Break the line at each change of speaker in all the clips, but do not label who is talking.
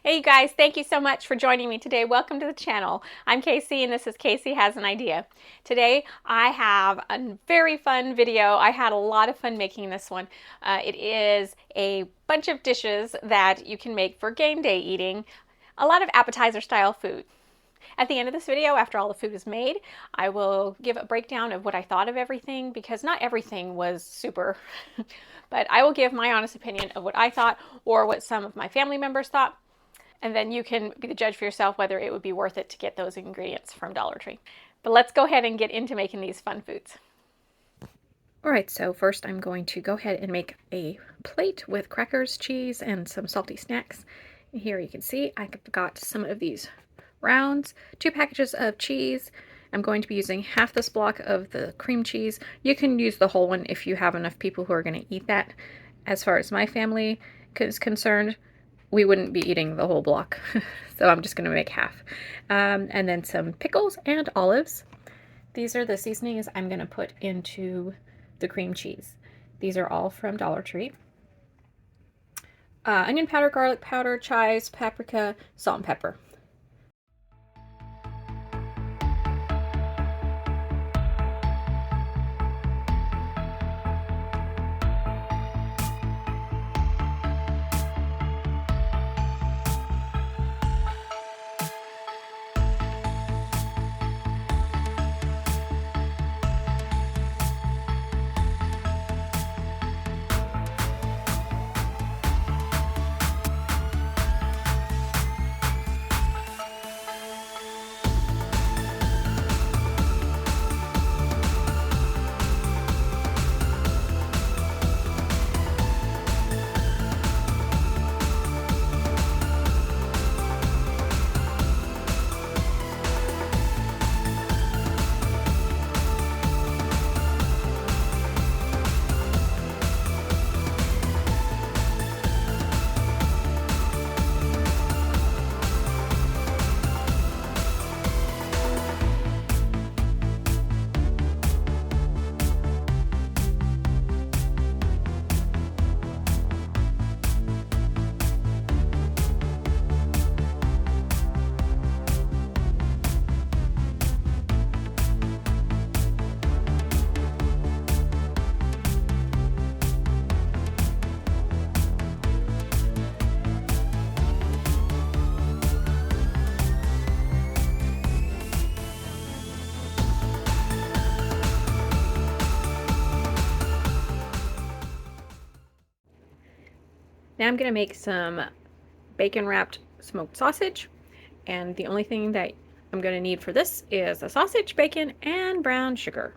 Hey you guys, thank you so much for joining me today. Welcome to the channel. I'm Casey and this is Casey Has an Idea. Today I have a very fun video. I had a lot of fun making this one. It is a bunch of dishes that you can make for game day eating. A lot of appetizer style food. At the end of this video, after all the food is made, I will give a breakdown of what I thought of everything because not everything was super, but I will give my honest opinion of what I thought or what some of my family members thought. And then you can be the judge for yourself whether it would be worth it to get those ingredients from Dollar Tree. But let's go ahead and get into making these fun foods. All right, so first I'm going to go ahead and make a plate with crackers, cheese, and some salty snacks. And here you can see I've got some of these rounds, 2 packages of cheese. I'm going to be using half this block of the cream cheese. You can use the whole one if you have enough people who are going to eat that. As far as my family is concerned, we wouldn't be eating the whole block, so I'm just going to make half. And then some pickles and olives. These are the seasonings I'm going to put into the cream cheese. These are all from Dollar Tree. Onion powder, garlic powder, chives, paprika, salt and pepper. Now I'm going to make some bacon wrapped smoked sausage, and the only thing that I'm going to need for this is a sausage, bacon, and brown sugar.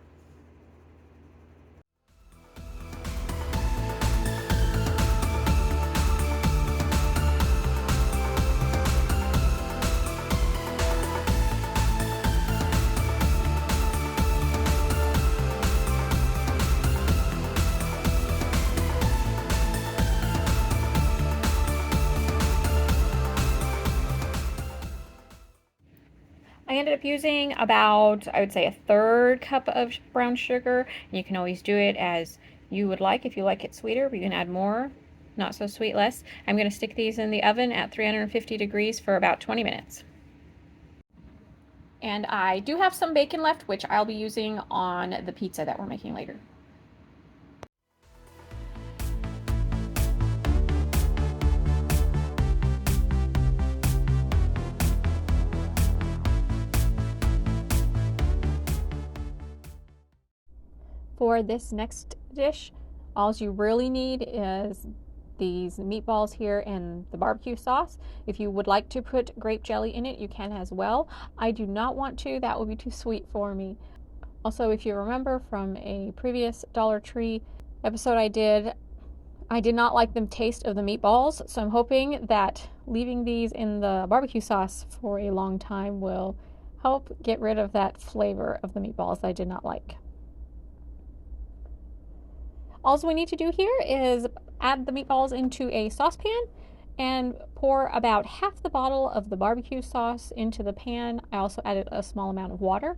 I ended up using about, I would say, a 1/3 cup of brown sugar. You can always do it as you would like. If you like it sweeter, you can add more, not so sweet, less. I'm going to stick these in the oven at 350 degrees for about 20 minutes. And I do have some bacon left, which I'll be using on the pizza that we're making later. For this next dish, all you really need is these meatballs here and the barbecue sauce. If you would like to put grape jelly in it, you can as well. I do not want to, that would be too sweet for me. Also, if you remember from a previous Dollar Tree episode I did not like the taste of the meatballs, so I'm hoping that leaving these in the barbecue sauce for a long time will help get rid of that flavor of the meatballs I did not like. All we need to do here is add the meatballs into a saucepan and pour about half the bottle of the barbecue sauce into the pan. I also added a small amount of water,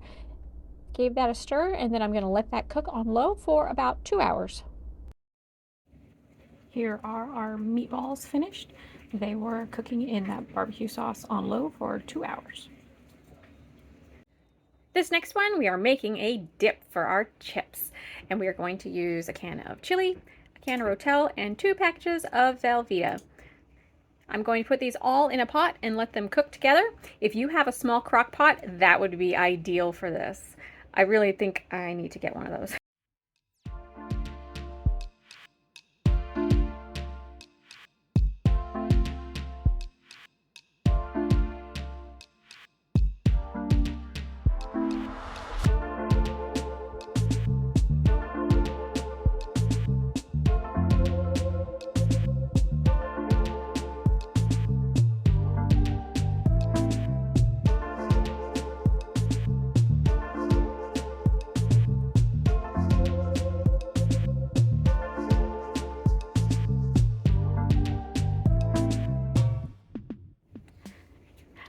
gave that a stir, and then I'm going to let that cook on low for about 2 hours. Here are our meatballs finished. They were cooking in that barbecue sauce on low for 2 hours. This next one, we are making a dip for our chips. And we are going to use a can of chili, a can of rotel, and 2 packages of Velveeta. I'm going to put these all in a pot and let them cook together. If you have a small crock pot, that would be ideal for this. I really think I need to get one of those.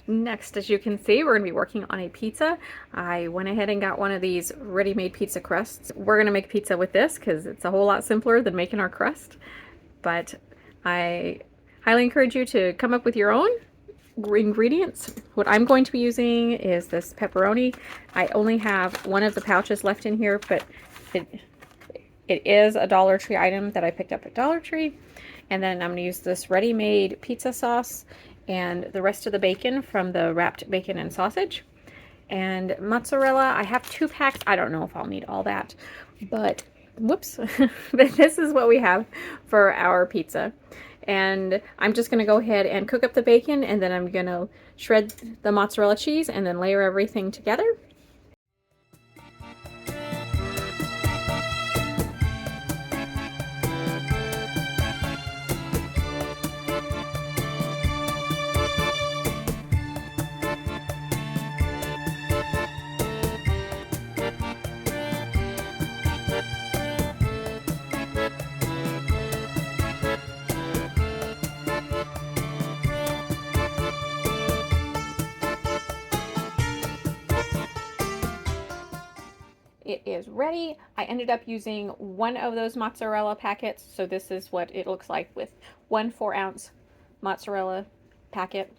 Next, as you can see, we're going to be working on a pizza. I went ahead and got one of these ready-made pizza crusts. We're going to make pizza with this because it's a whole lot simpler than making our crust. But I highly encourage you to come up with your own ingredients. What I'm going to be using is this pepperoni. I only have one of the pouches left in here, but it is a Dollar Tree item that I picked up at Dollar Tree. And then I'm going to use this ready-made pizza sauce and the rest of the bacon from the wrapped bacon and sausage. And mozzarella, I have 2 packs. I don't know if I'll need all that, but whoops. But this is what we have for our pizza. And I'm just going to go ahead and cook up the bacon, and then I'm going to shred the mozzarella cheese and then layer everything together. It is ready. I ended up using one of those mozzarella packets, so this is what it looks like with 1 4-ounce mozzarella packet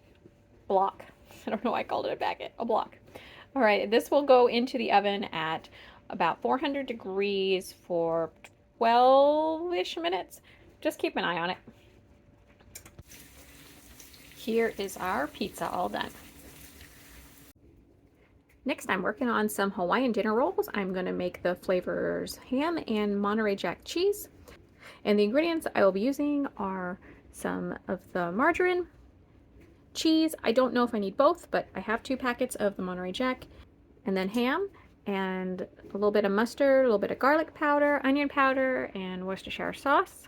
block. I don't know why I called it a packet, a block. All right, this will go into the oven at about 400 degrees for 12-ish minutes. Just keep an eye on it. Here is our pizza all done. Next, I'm working on some Hawaiian dinner rolls. I'm going to make the flavors ham and Monterey Jack cheese. And the ingredients I will be using are some of the margarine, cheese. I don't know if I need both, but I have 2 packets of the Monterey Jack, and then ham, and a little bit of mustard, a little bit of garlic powder, onion powder, and Worcestershire sauce.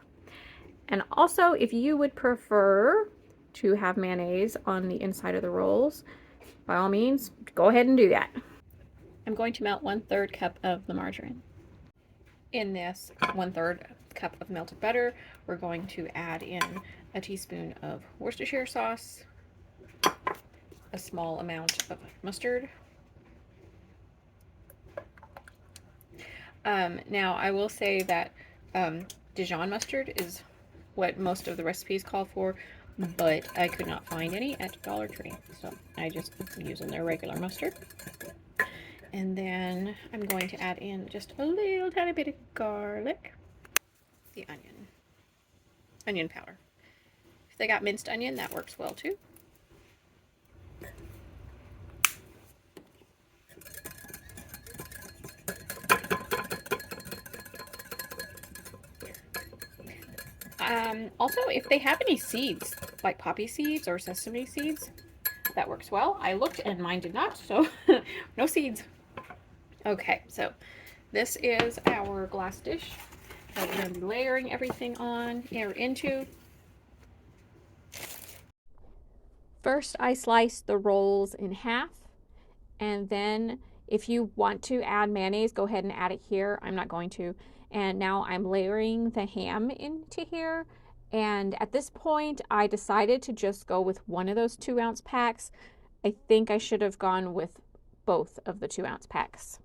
And also, if you would prefer to have mayonnaise on the inside of the rolls, by all means, go ahead and do that. I'm going to melt 1/3 cup of the margarine. In this 1/3 cup of melted butter, we're going to add in a teaspoon of Worcestershire sauce, a small amount of mustard. Now, I will say that Dijon mustard is what most of the recipes call for, but I could not find any at Dollar Tree, so I just using their regular mustard. And then I'm going to add in just a little tiny bit of garlic, the onion powder. If they got minced onion, that works well too. Also, if they have any seeds, like poppy seeds or sesame seeds, that works well. I looked and mine did not, so no seeds. Okay, so this is our glass dish that we're going to be layering everything on or into. First, I slice the rolls in half, and then if you want to add mayonnaise, go ahead and add it here. I'm not going to. And now I'm layering the ham into here. And at this point, I decided to just go with one of those 2-ounce packs. I think I should have gone with both of the 2-ounce packs.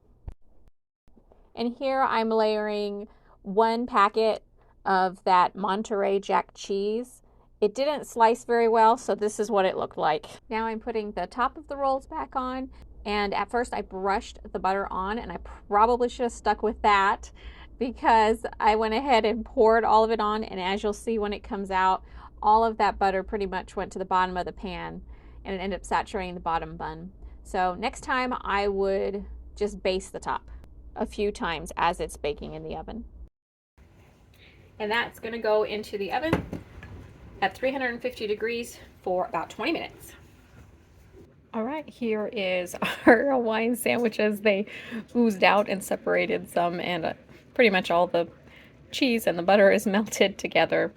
And here I'm layering 1 packet of that Monterey Jack cheese It didn't slice very well, so this is what it looked like. Now I'm putting the top of the rolls back on, and at first I brushed the butter on, and I probably should have stuck with that because I went ahead and poured all of it on, and as you'll see when it comes out, all of that butter pretty much went to the bottom of the pan, and it ended up saturating the bottom bun. So next time I would just baste the top a few times as it's baking in the oven. And that's going to go into the oven at 350 degrees for about 20 minutes. All right, here is our Hawaiian sandwiches. They oozed out and separated some, and pretty much all the cheese and the butter is melted together.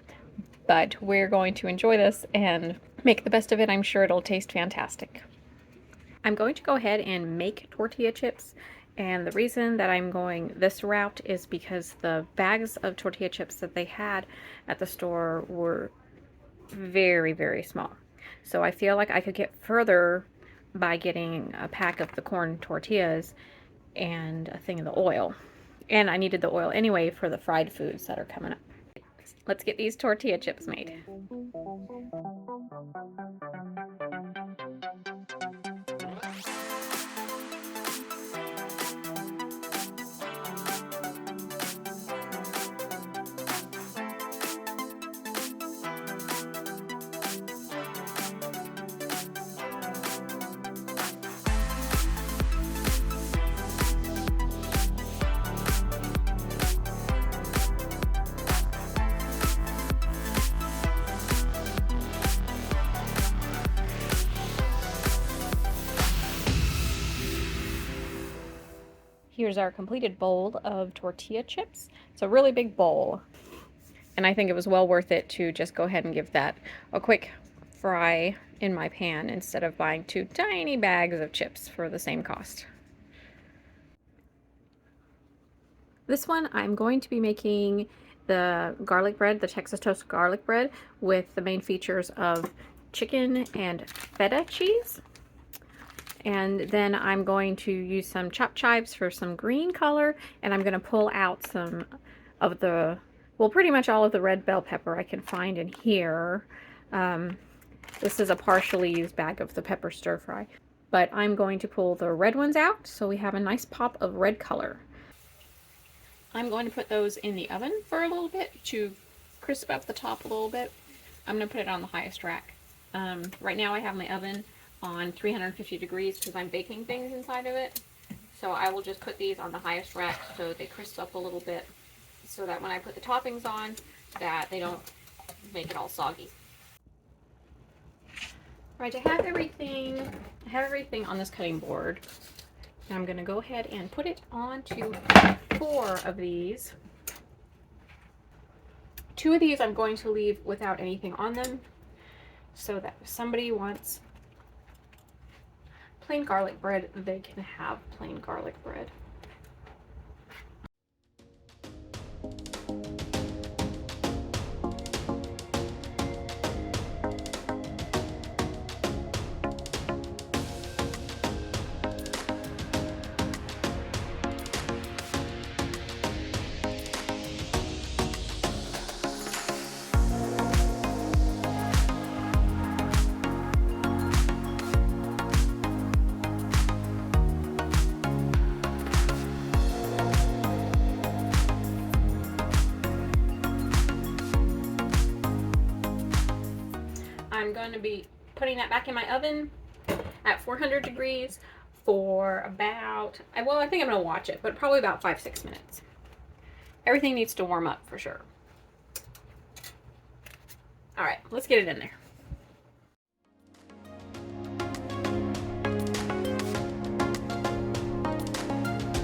But we're going to enjoy this and make the best of it. I'm sure it'll taste fantastic. I'm going to go ahead and make tortilla chips. And the reason that I'm going this route is because the bags of tortilla chips that they had at the store were very, very small. So I feel like I could get further by getting a pack of the corn tortillas and a thing of the oil. And I needed the oil anyway for the fried foods that are coming up. Let's get these tortilla chips made. Here's our completed bowl of tortilla chips. It's a really big bowl, and I think it was well worth it to just go ahead and give that a quick fry in my pan instead of buying 2 tiny bags of chips for the same cost. This one I'm going to be making the garlic bread, the Texas toast garlic bread, with the main features of chicken and feta cheese. And then I'm going to use some chopped chives for some green color, and I'm going to pull out some of the, well, pretty much all of the red bell pepper I can find in here. This is a partially used bag of the pepper stir fry, but I'm going to pull the red ones out so we have a nice pop of red color. I'm going to put those in the oven for a little bit to crisp up the top a little bit. I'm going to put it on the highest rack. Right now I have my oven on 350 degrees because I'm baking things inside of it. So I will just put these on the highest rack so they crisp up a little bit, so that when I put the toppings on, that they don't make it all soggy. Right, I have everything on this cutting board. Now I'm going to go ahead and put it onto 4 of these. 2 of these I'm going to leave without anything on them, so that if somebody wants plain garlic bread, they can have plain garlic bread. I'm going to be putting that back in my oven at 400 degrees for about, well, I think I'm going to watch it, but probably about 5-6 minutes. Everything needs to warm up for sure. All right, let's get it in there.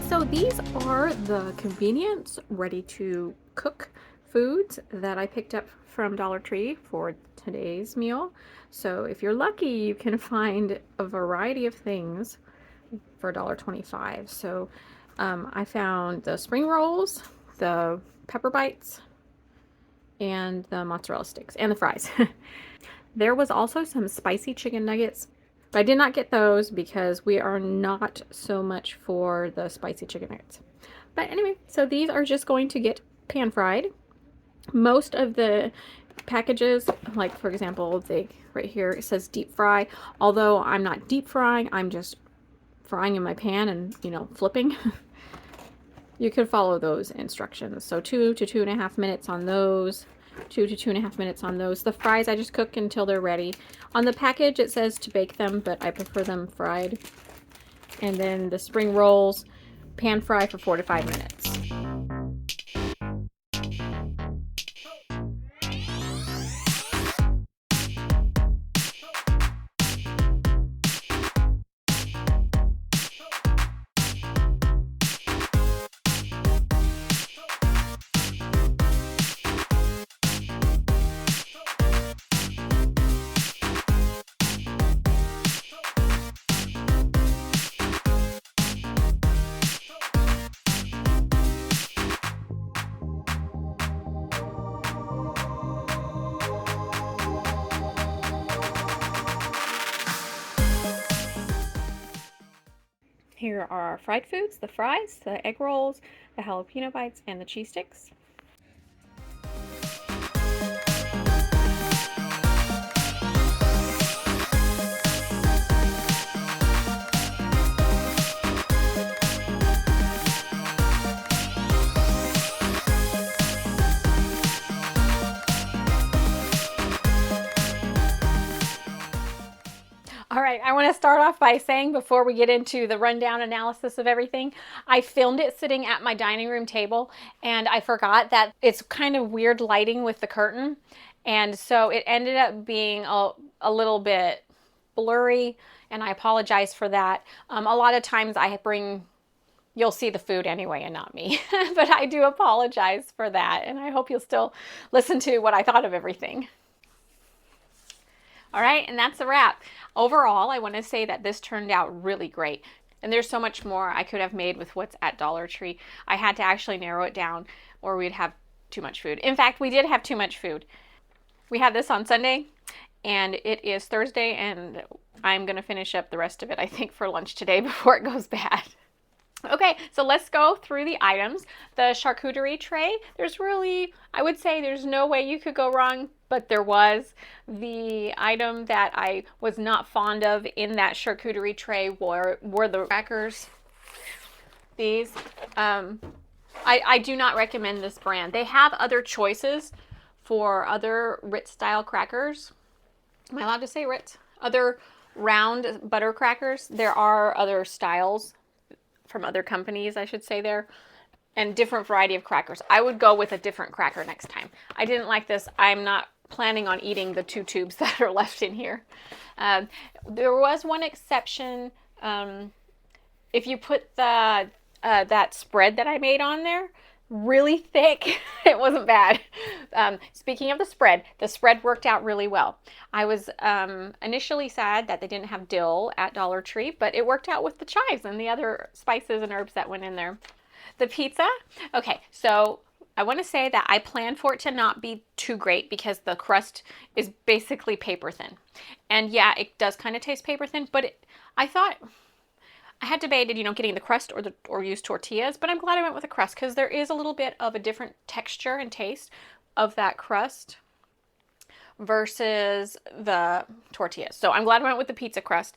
So these are the convenience ready to cook foods that I picked up from Dollar Tree for today's meal. So if you're lucky, you can find a variety of things for $1.25. So I found the spring rolls, the pepper bites, and the mozzarella sticks, and the fries. There was also some spicy chicken nuggets, but I did not get those because we are not so much for the spicy chicken nuggets. But anyway, so these are just going to get pan fried. Most of the packages, like for example, right here it says deep fry. Although I'm not deep frying, I'm just frying in my pan and, you know, flipping. You could follow those instructions. So 2 to 2.5 minutes on those. 2 to 2.5 minutes on those. The fries I just cook until they're ready. On the package it says to bake them, but I prefer them fried. And then the spring rolls, pan fry for 4 to 5 minutes. Here are our fried foods, the fries, the egg rolls, the jalapeno bites, and the cheese sticks. All right, I want to start off by saying, before we get into the rundown analysis of everything, I filmed it sitting at my dining room table, and I forgot that it's kind of weird lighting with the curtain, and so it ended up being a little bit blurry, and I apologize for that. A lot of times you'll see the food anyway and not me, but I do apologize for that, and I hope you'll still listen to what I thought of everything. All right, and that's a wrap. Overall, I want to say that this turned out really great. And there's so much more I could have made with what's at Dollar Tree. I had to actually narrow it down or we'd have too much food. In fact, we did have too much food. We had this on Sunday and it is Thursday, and I'm going to finish up the rest of it, I think, for lunch today before it goes bad. Okay, so let's go through the items. The charcuterie tray, I would say there's no way you could go wrong, but there was. The item that I was not fond of in that charcuterie tray were the crackers. These, I do not recommend this brand. They have other choices for other Ritz style crackers. Am I allowed to say Ritz? Other round butter crackers. There are other styles from other companies, I should say there, and different variety of crackers. I would go with a different cracker next time. I didn't like this. I'm not planning on eating the 2 tubes that are left in here. There was one exception. If you put that spread that I made on there really thick, it wasn't bad. Speaking of the spread worked out really well. I was initially sad that they didn't have dill at Dollar Tree, but it worked out with the chives and the other spices and herbs that went in there. The pizza, okay, so I want to say that I planned for it to not be too great because the crust is basically paper thin. And yeah, it does kind of taste paper thin, but I thought I had debated, getting the crust or use tortillas, but I'm glad I went with the crust because there is a little bit of a different texture and taste of that crust versus the tortillas. So I'm glad I went with the pizza crust.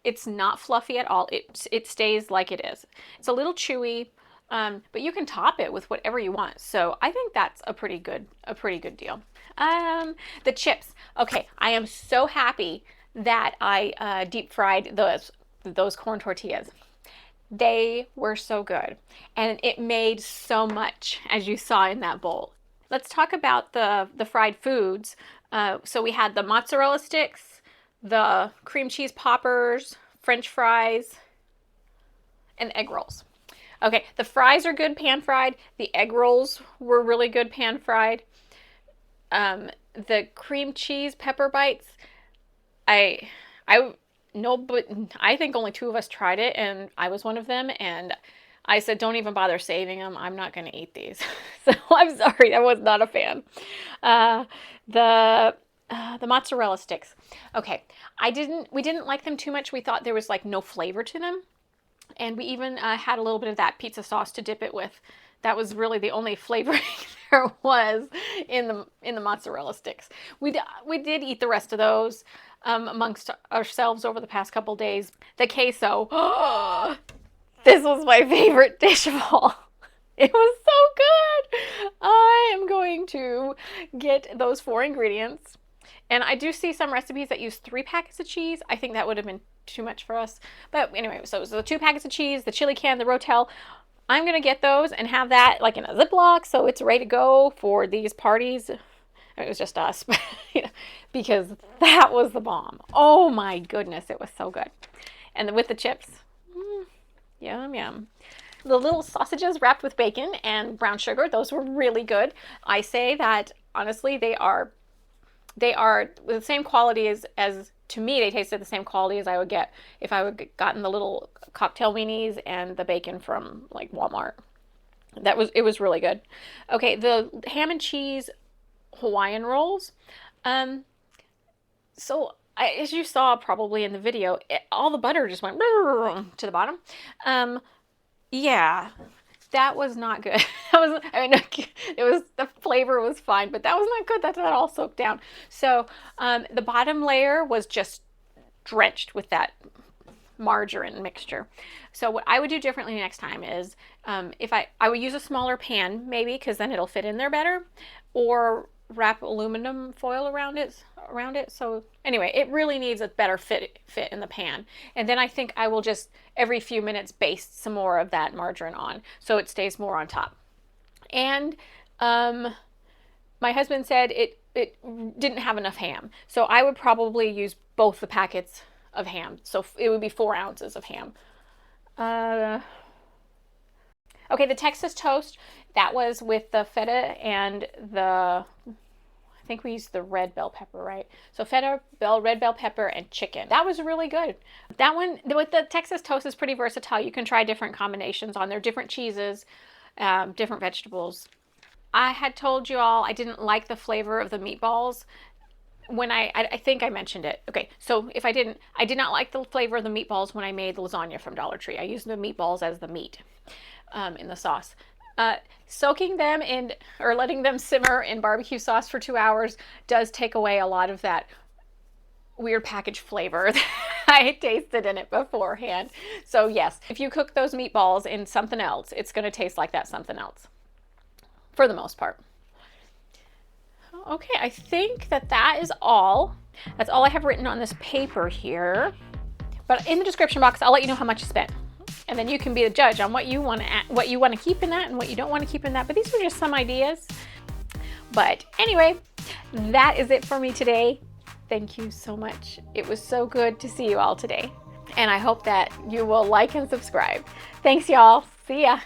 It's not fluffy at all. It stays like it is. It's a little chewy, but you can top it with whatever you want. So I think that's a pretty good deal. The chips. Okay, I am so happy that I deep fried those corn tortillas. They were so good, and it made so much, as you saw in that bowl. Let's talk about the fried foods. So we had the mozzarella sticks, the cream cheese poppers, French fries, and egg rolls. Okay, the fries are good pan fried. The egg rolls were really good pan fried. The cream cheese pepper bites, no, but I think only 2 of us tried it, and I was one of them, and I said, don't even bother saving them. I'm not going to eat these. So I'm sorry, I was not a fan. The mozzarella sticks. Okay, we didn't like them too much. We thought there was like no flavor to them. And we even had a little bit of that pizza sauce to dip it with. That was really the only flavoring there was in the mozzarella sticks. We did eat the rest of those amongst ourselves over the past couple days. The queso, this was my favorite dish of all. It was so good. I am going to get those 4 ingredients. And I do see some recipes that use 3 packets of cheese. I think that would have been too much for us. But anyway, so it was the 2 packets of cheese, the chili can, the rotel. I'm going to get those and have that like in a Ziploc so it's ready to go for these parties. It was just us, because that was the bomb. Oh my goodness, it was so good. And with the chips, yum, yum. The little sausages wrapped with bacon and brown sugar, those were really good. I say that, honestly, they are the same quality as to me, they tasted the same quality as I would get if I would gotten the little cocktail weenies and the bacon from like Walmart. It was really good. Okay, the ham and cheese Hawaiian rolls. So as you saw probably in the video, all the butter just went to the bottom. Yeah, that was not good. The flavor was fine, but that was not good. That all soaked down. So the bottom layer was just drenched with that margarine mixture. So what I would do differently next time is if I would use a smaller pan maybe, because then it'll fit in there better, or wrap aluminum foil around it. So anyway, it really needs a better fit in the pan. And then I think I will just every few minutes baste some more of that margarine on so it stays more on top. And my husband said it didn't have enough ham, so I would probably use both the packets of ham. So it would be 4 ounces of ham. Okay, the Texas toast, that was with the feta and I think we used the red bell pepper, right? So feta, red bell pepper, and chicken. That was really good. That one, with the Texas toast, is pretty versatile. You can try different combinations on there, different cheeses, different vegetables. I had told you all I didn't like the flavor of the meatballs when I think I mentioned it. Okay, so if I did not like the flavor of the meatballs when I made the lasagna from Dollar Tree. I used the meatballs as the meat in the sauce. Soaking them in, or letting them simmer in barbecue sauce for 2 hours does take away a lot of that weird packaged flavor that I tasted in it beforehand. So yes, if you cook those meatballs in something else, it's going to taste like that something else for the most part. Okay, I think that is all. That's all I have written on this paper here. But in the description box, I'll let you know how much you spent. And then you can be the judge on what you want to keep in that and what you don't want to keep in that. But these are just some ideas. But anyway, that is it for me today. Thank you so much. It was so good to see you all today. And I hope that you will like and subscribe. Thanks, y'all. See ya.